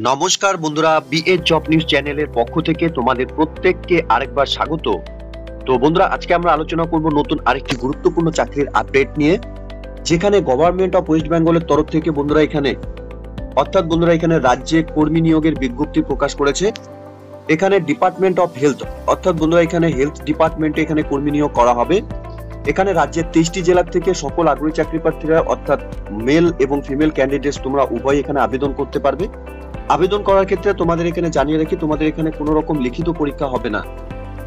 নমস্কার বন্ধুরা, BA job news চ্যানেলের পক্ষ থেকে তোমাদের প্রত্যেককে আরেকবার স্বাগত। তো বন্ধুরা, আজকে আমরা আলোচনা করব নতুন আরেকটি গুরুত্বপূর্ণ চাকরির আপডেট নিয়ে, যেখানে গভর্নমেন্ট অফ ওয়েস্ট বেঙ্গলের তরফ থেকে বন্ধুরা এখানে রাজ্যে কর্মী নিয়োগের বিজ্ঞপ্তি প্রকাশ করেছে। এখানে ডিপার্টমেন্ট অফ হেলথ অর্থাৎ বন্ধুরা এখানে হেলথ ডিপার্টমেন্টে এখানে কর্মী নিয়োগ করা হবে। এখানে রাজ্যের 23টি জেলা থেকে সকল আগ্রহী চাকরি প্রার্থীরা অর্থাৎ মেল এবং ফিমেল ক্যান্ডিডেটস তোমরা উভয় এখানে আবেদন করতে পারবে। আবেদন করার ক্ষেত্রে তোমাদের এখানে জানিয়ে রাখি, তোমাদের এখানে কোনো রকম লিখিত পরীক্ষা হবে না।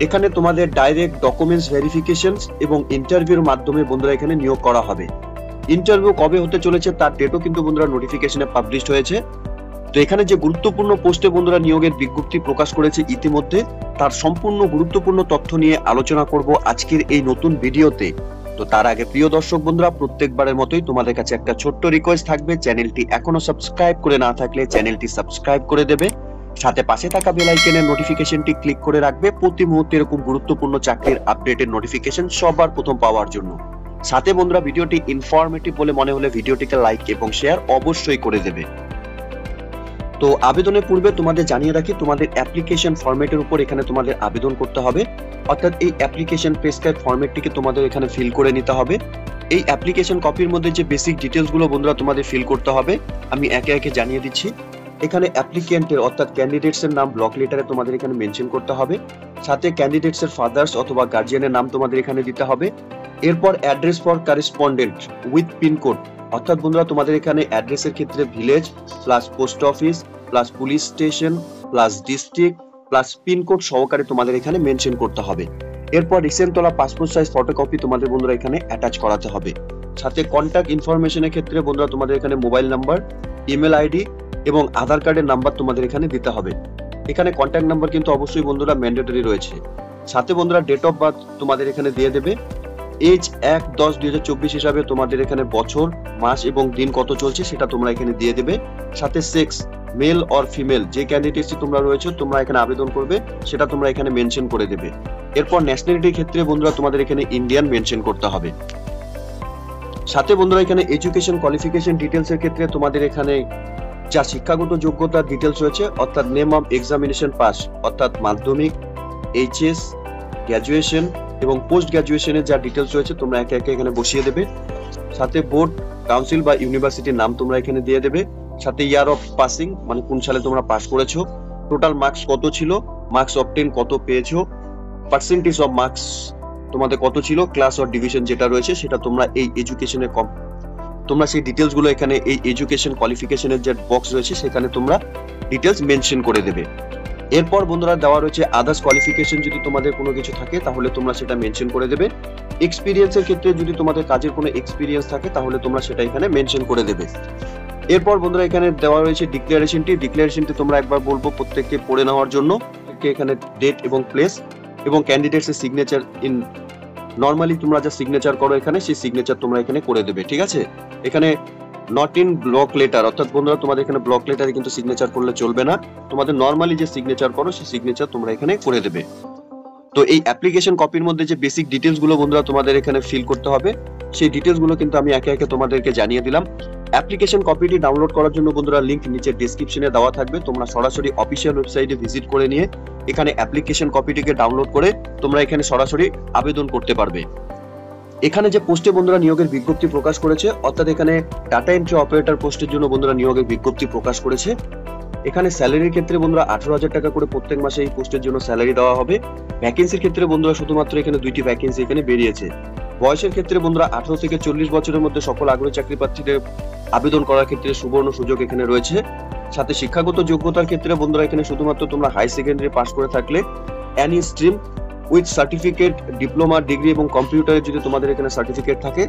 এখানে তোমাদের ডাইরেক্ট ডকুমেন্টস ভেরিফিকেশন এবং ইন্টারভিউর মাধ্যমে বন্ধুরা এখানে নিয়োগ করা হবে। ইন্টারভিউ কবে হতে চলেছে তার ডেটও কিন্তু বন্ধুরা নোটিফিকেশনে পাবলিশড হয়েছে। তো এখানে যে গুরুত্বপূর্ণ পোস্টে বন্ধুরা নিয়োগের বিজ্ঞপ্তি প্রকাশ করেছে ইতিমধ্যে, তার সম্পূর্ণ গুরুত্বপূর্ণ তথ্য নিয়ে আলোচনা করব আজকের এই নতুন ভিডিওতে। তো তার আগে প্রিয় দর্শক বন্ধুরা, প্রত্যেকবারের মতোই তোমাদের কাছে একটা ছোট্ট রিকোয়েস্ট থাকবে, চ্যানেলটি এখনো সাবস্ক্রাইব করে না থাকলে চ্যানেলটি সাবস্ক্রাইব করে দেবে, সাথে পাশে থাকা বেল আইকনের নোটিফিকেশনটি ক্লিক করে রাখবে প্রতি মুহূর্তে এরকম গুরুত্বপূর্ণ চাকরির আপডেটের নোটিফিকেশন সবার প্রথম পাওয়ার জন্য। সাথে বন্ধুরা, ভিডিওটি ইনফরমেটিভ বলে মনে হলে ভিডিওটিকে লাইক এবং শেয়ার অবশ্যই করে দেবে। তো আবেদনের পূর্বে তোমাদের জানিয়ে রাখি, তোমাদের অ্যাপ্লিকেশন ফরম্যাটের উপর এখানে তোমাদের আবেদন করতে হবে। অর্থাৎ এই অ্যাপ্লিকেশন প্রেসক্রাইব ফরম্যাটটিকে তোমাদের এখানে ফিল করে নিতে হবে। এই অ্যাপ্লিকেশন কপির মধ্যে যে বেসিক ডিটেলস গুলো বন্ধুরা তোমাদের ফিল করতে হবে, আমি একে একে জানিয়ে দিচ্ছি। এখানে অ্যাপ্লিকেন্টের অর্থাৎ ক্যান্ডিডেটস এর নাম ব্লক লেটারে তোমাদের এখানে মেনশন করতে হবে। সাথে ক্যান্ডিডেটস এর ফাদার্স অথবা গার্জিয়ানের নাম তোমাদের এখানে দিতে হবে। এরপর address for correspondent with pincode, অর্থাৎ বন্ধুরা তোমাদের এখানে অ্যাড্রেসের ক্ষেত্রে village plus post office plus police station plus district plus pincode সহকারে তোমাদের এখানে মেনশন করতে হবে। এরপর রিসেন্ট তোলা পাসপোর্ট সাইজ ফটোকপি তোমাদের বন্ধুরা এখানে অ্যাটাচ করাতে হবে। সাথে কন্ট্যাক্ট ইনফরমেশনের ক্ষেত্রে বন্ধুরা তোমাদের এখানে মোবাইল নাম্বার, ইমেল আইডি এবং আধার কার্ডের নাম্বার তোমাদের এখানে দিতে হবে। এখানে কন্ট্যাক্ট নাম্বার কিন্তু অবশ্যই বন্ধুরা ম্যান্ডেটরি রয়েছে। সাথে বন্ধুরা ডেট অফ বার্থ তোমাদের এখানে দিয়ে দেবে। এজ 1/10/2024 হিসাবে তোমাদের এখানে বছর, মাস এবং দিন কত চলছে সেটা তোমরা এখানে দিয়ে দেবে। সাথে সেক্স মেল অর ফিমেল যে ক্যান্ডিডেটসি তোমরা রয়েছে তোমরা এখানে আবেদন করবে সেটা তোমরা এখানে মেনশন করে দেবে। এরপর ন্যাশনালিটির ক্ষেত্রে বন্ধুরা তোমাদের এখানে ইন্ডিয়ান মেনশন করতে হবে। সাথে বন্ধুরা এখানে এডুকেশন কোয়ালিফিকেশন ডিটেলস এর ক্ষেত্রে তোমাদের এখানে যা শিক্ষাগত যোগ্যতার ডিটেলস রয়েছে অর্থাৎ নেম অফ এক্সামিনেশন পাস অর্থাৎ মাধ্যমিক, এইচএস, গ্র্যাজুয়েশন এবং পোস্ট গ্র্যাজুয়েশনের যা ডিটেলস রয়েছে তোমরা একে একে এখানে বসিয়ে দেবে। সাথে বোর্ড, কাউন্সিল বা ইউনিভার্সিটির নাম তোমরা এখানে দিয়ে দেবে। সাথে ইয়ার অফ পাসিং মানে কোন সালে তোমরা পাস করেছো, টোটাল মার্কস কত ছিল, মার্কস অবটেন কত পেয়েছো, পার্সেন্টেজ অফ মার্কস তোমাদের কত ছিল, ক্লাস অর ডিভিশন যেটা রয়েছে সেটা তোমরা এই এডুকেশনের তোমরা সেই ডিটেলস গুলো এখানে এই এডুকেশন কোয়ালিফিকেশনের যে বক্স রয়েছে সেখানে তোমরা ডিটেলস মেনশন করে দেবে। এরপর বন্ধুরা দেওয়া রয়েছে আদার্স কোয়ালিফিকেশন, যদি তোমাদের কোনো কিছু থাকে তাহলে তোমরা সেটা মেনশন করে দেবে। এক্সপিরিয়েন্সের ক্ষেত্রে যদি তোমাদের কাজের কোনো এক্সপিরিয়েন্স থাকে তাহলে তোমরা সেটা এখানে মেনশন করে দেবে। এরপর বন্ধুরা এখানে দেওয়া রয়েছে ডিক্লারেশনটি তোমরা একবার বলবো প্রত্যেককে পড়ে নেওয়ার জন্য। এখানে ডেট এবং প্লেস এবং ক্যান্ডিডেটস এর সিগনেচার ইন নরমালি তোমরা যা সিগনেচার করো এখানে সেই সিগনেচার তোমরা এখানে করে দেবে, ঠিক আছে। এখানে নট ইন ব্লক লেটার অর্থাৎ বন্ধুরা তোমাদের এখানে ব্লক লেটারে কিন্তু সিগনেচার করলে চলবে না, তোমাদের নরমালি যে সিগনেচার করো সেই সিগনেচার তোমরা এখানে করে দেবে। তো এই অ্যাপ্লিকেশন কপির মধ্যে যে বেসিক ডিটেলস গুলো বন্ধুরা তোমাদের এখানে ফিল করতে হবে সেই ডিটেলস গুলো কিন্তু আমি একে একে তোমাদেরকে জানিয়ে দিলাম। অ্যাপ্লিকেশন কপিটি ডাউনলোড করার জন্য বন্ধুরা লিংক নিচে ডেসক্রিপশনে দেওয়া থাকবে, তোমরা সরাসরি অফিসিয়াল ওয়েবসাইটে ভিজিট করে নিয়ে এখানে অ্যাপ্লিকেশন কপিটিকে ডাউনলোড করে তোমরা এখানে সরাসরি আবেদন করতে পারবে। এখানে যে পোস্টে বন্ধুরা নিয়োগের বিজ্ঞপ্তি প্রকাশ করেছে অর্থাৎ এখানে ডাটা এন্ট্রি অপারেটর পোস্টের জন্য বন্ধুরা নিয়োগের বিজ্ঞপ্তি প্রকাশ করেছে। এখানে স্যালারির ক্ষেত্রে বন্ধুরা 18,000 টাকা করে প্রত্যেক মাসে এই পোস্টের জন্য স্যালারি দেওয়া হবে। ভ্যাকেন্সির ক্ষেত্রে বন্ধুরা শুধুমাত্র এখানে 2টি ভ্যাকেন্সি এখানে বেরিয়েছে। বয়সের ক্ষেত্রে বন্ধুরা 18 থেকে 40 বছরের মধ্যে সকল আগ্রহী চাকরি প্রার্থীদের আবেদন করার ক্ষেত্রে সুবর্ণ সুযোগ এখানে রয়েছে। সাথে শিক্ষাগত যোগ্যতার ক্ষেত্রে বন্ধুরা এখানে শুধুমাত্র তোমরা হাই সেকেন্ডারি পাস করে থাকলে any stream with certificate, diploma, degree এবং কম্পিউটারে যদি তোমাদের এখানে সার্টিফিকেট থাকে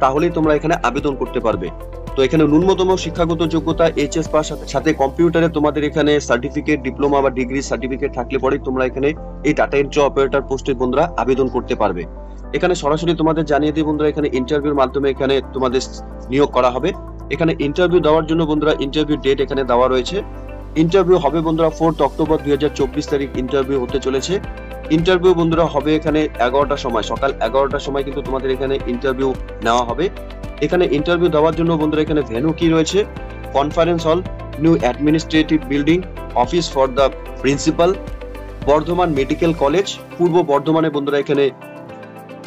তাহলেই তোমরা এখানে আবেদন করতে পারবে। তো এখানে ন্যূনতম শিক্ষাগত যোগ্যতা এইচএস পাস, সাথে কম্পিউটারে তোমাদের এখানে সার্টিফিকেট, ডিপ্লোমা বা ডিগ্রি সার্টিফিকেট থাকলে পরেই তোমরা এখানে এই ডাটা এন্ট্রি অপারেটর পোস্টে বন্ধুরা আবেদন করতে পারবে। এখানে সরাসরি তোমাদের জানিয়ে দিই বন্ধুরা এখানে ইন্টারভিউর মাধ্যমে এখানে তোমাদের নিয়োগ করা হবে। এখানে ইন্টারভিউ দেওয়ার জন্য বন্ধুরা ইন্টারভিউ ডেট এখানে দেওয়া রয়েছে। ইন্টারভিউ হবে বন্ধুরা 4 অক্টোবর 2024 তারিখ ইন্টারভিউ হতে চলেছে। ইন্টারভিউ বন্ধুরা হবে এখানে 11টার সময়, সকাল 11টার সময় কিন্তু তোমাদের এখানে ইন্টারভিউ নেওয়া হবে। এখানে ইন্টারভিউ দেওয়ার জন্য বন্ধুরা এখানে ভেন্যু কি রয়েছে, conference hall new administrative building, office for the principal, Bardhaman medical college, পূর্ব বর্ধমানে বন্ধুরা এখানে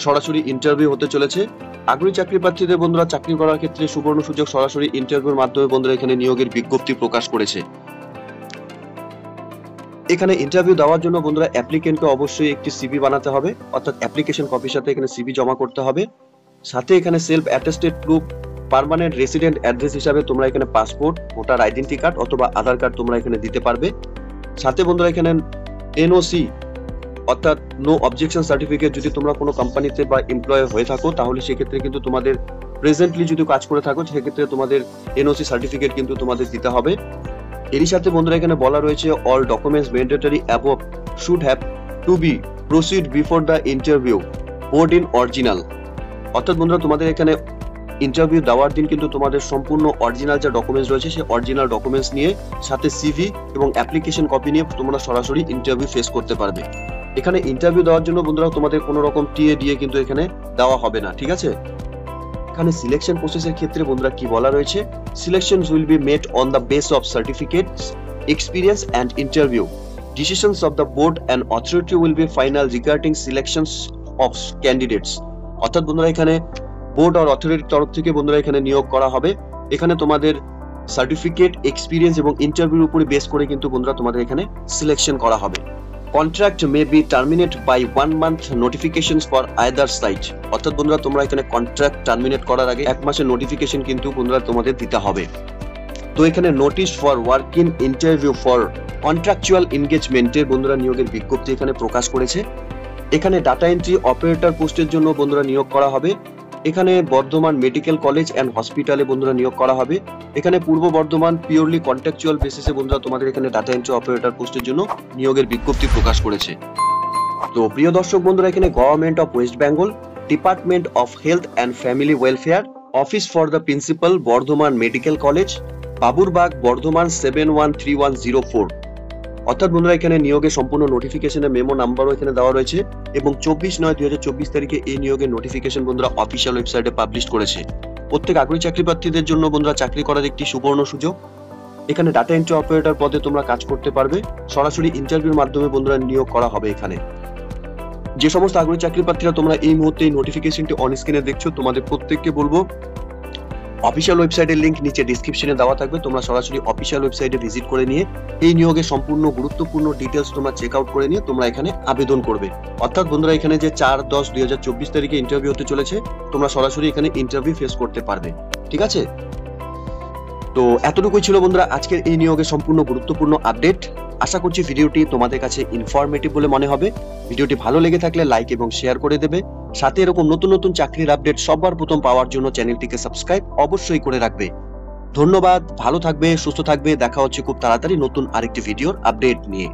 সরাসরি ইন্টারভিউ হতে চলেছে। আগ্রহী চাকরি প্রার্থীদের বন্ধুরা চাকরি করার ক্ষেত্রে সুবর্ণ সুযোগ, সরাসরি ইন্টারভিউর মাধ্যমে বন্ধুরা এখানে নিয়োগের বিজ্ঞপ্তি প্রকাশ করেছে। এখানে ইন্টারভিউ দেওয়ার জন্য বন্ধুরা অ্যাপ্লিকেন্টকে অবশ্যই একটি সিভি বানাতে হবে, অর্থাৎ অ্যাপ্লিকেশন কপির সাথে এখানে সিভি জমা করতে হবে। সাথে এখানে self attested proof, permanent resident address হিসাবে তোমরা এখানে পাসপোর্ট, ভোটার আইডেন্টি কার্ড অথবা আধার কার্ড তোমরা এখানে দিতে পারবে। সাথে বন্ধুরা এখানে এনওসি অর্থাৎ নো অবজেকশন সার্টিফিকেট, যদি তোমরা কোনো কোম্পানিতে বা এমপ্লয় হয়ে থাকো তাহলে সেক্ষেত্রে কিন্তু তোমাদের প্রেজেন্টলি যদি কাজ করে থাকো সেক্ষেত্রে তোমাদের এনওসি সার্টিফিকেট কিন্তু তোমাদের দিতে হবে। এরই সাথে বন্ধুরা এখানে বলা রয়েছে all documents mandatory above should have to B proceed before the interview board in original. অর্থাৎ বন্ধুরা তোমাদের এখানে ইন্টারভিউ দেওয়ার দিন কিন্তু তোমাদের সম্পূর্ণ অরিজিনাল যে ডকুমেন্টস রয়েছে সেই অরিজিনাল ডকুমেন্টস নিয়ে সাথে সিভি এবং অ্যাপ্লিকেশন কপি নিয়ে তোমরা সরাসরি ইন্টারভিউ ফেস করতে পারবে। এখানে ইন্টারভিউ দেওয়ার জন্য বন্ধুরা তোমাদের কোনো রকম টিএ দিয়ে কিন্তু এখানে দেওয়া হবে না, ঠিক আছে। এখানে সিলেকশন প্রসেসের ক্ষেত্রে বন্ধুরা কি বলা রয়েছে, selections will be made on the base of certificates, experience and interview. Decisions of the board and authority will be final regarding selections of candidates. অর্থাৎ বন্ধুরা এখানে বোর্ড আর অথরিটির তরফ থেকে বন্ধুরা এখানে নিয়োগ করা হবে। এখানে তোমাদের সার্টিফিকেট, এক্সপিরিয়েন্স এবং ইন্টারভিউর উপরে বেস করে কিন্তু বন্ধুরা তোমাদের এখানে সিলেকশন করা হবে। Contract may be terminate by 1 month notifications for either side. অর্থাৎ বন্ধুরা তোমরা এখানে কন্ট্রাক্ট টার্মিনেট করার আগে 1 মাসের নোটিফিকেশন কিন্তু বন্ধুরা তোমাদের দিতে হবে। তো এখানে notice for work in interview for contractual এনগেজমেন্টের বন্ধুরা নিয়োগের বিজ্ঞপ্তি এখানে প্রকাশ করেছে। এখানে ডাটা এন্ট্রি অপারেটর পোস্টের জন্য বন্ধুরা নিয়োগ করা হবে। এখানে বর্ধমান মেডিকেল কলেজ এন্ড হসপিটালে বন্ধুরা নিয়োগ করা হবে। এখানে পূর্ব বর্ধমান পিওরলি কন্ট্রাকচুয়াল বেসিসে বন্ধুরা তোমাদের এখানে ডাটা এন্ট্রি অপারেটর পোস্টের জন্য নিয়োগের বিজ্ঞপ্তি প্রকাশ করেছে। তো প্রিয় দর্শক বন্ধুরা এখানে government of West Bengal, department of health and family welfare, office for the principal Bardhaman medical college, Baburbag Bardhaman 713104। অর্থাৎ বন্ধুরা এখানে নিয়োগের সম্পূর্ণ নোটিফিকেশনের মেমো নাম্বারও এখানে দেওয়া রয়েছে এবং 24/9/2024 তারিখে এই নিয়োগের নোটিফিকেশন বন্ধুরা অফিসিয়াল ওয়েবসাইটে পাবলিশ করেছে। প্রত্যেক আগ্রহী চাকরি প্রার্থীদের জন্য বন্ধুরা চাকরি করার একটি সুবর্ণ সুযোগ। এখানে ডাটা এন্ট্রি অপারেটর পদে তোমরা কাজ করতে পারবে, সরাসরি ইন্টারভিউর মাধ্যমে বন্ধুরা নিয়োগ করা হবে। এখানে যে সমস্ত আগ্রহী চাকরি প্রার্থীরা তোমরা এই মুহূর্তে এই নোটিফিকেশনটি অন স্ক্রিনে দেখছো, তোমাদের প্রত্যেককে বলবো অফিসিয়াল ওয়েবসাইটের লিংক নিচে ডেসক্রিপশনে দেওয়া থাকবে, তোমরা সরাসরি অফিসিয়াল ওয়েবসাইটে ভিজিট করে নিয়ে এই নিয়োগের সম্পূর্ণ গুরুত্বপূর্ণ ডিটেলস তোমরা চেক আউট করে নিয়ে তোমরা এখানে আবেদন করবে। অর্থাৎ বন্ধুরা এখানে যে 4/10/2024 তারিখে ইন্টারভিউ হতে চলেছে, তোমরা সরাসরি এখানে ইন্টারভিউ ফেস করতে পারবে, ঠিক আছে। তো এতটুকুই ছিল বন্ধুরা আজকের এই নিয়োগের সম্পূর্ণ গুরুত্বপূর্ণ আপডেট। আশা করছি ভিডিওটি তোমাদের কাছে ইনফরমেটিভ বলে মনে হবে। ভিডিওটি ভালো লেগে থাকলে লাইক এবং শেয়ার করে দেবে। সাথে এরকম নতুন নতুন চাকরির আপডেট সবার প্রথম পাওয়ার জন্য চ্যানেলটিকে সাবস্ক্রাইব অবশ্যই করে রাখবে। ধন্যবাদ, ভালো থাকবে, সুস্থ থাকবে। দেখা হচ্ছে খুব তাড়াতাড়ি নতুন আরেকটি ভিডিওর আপডেট নিয়ে।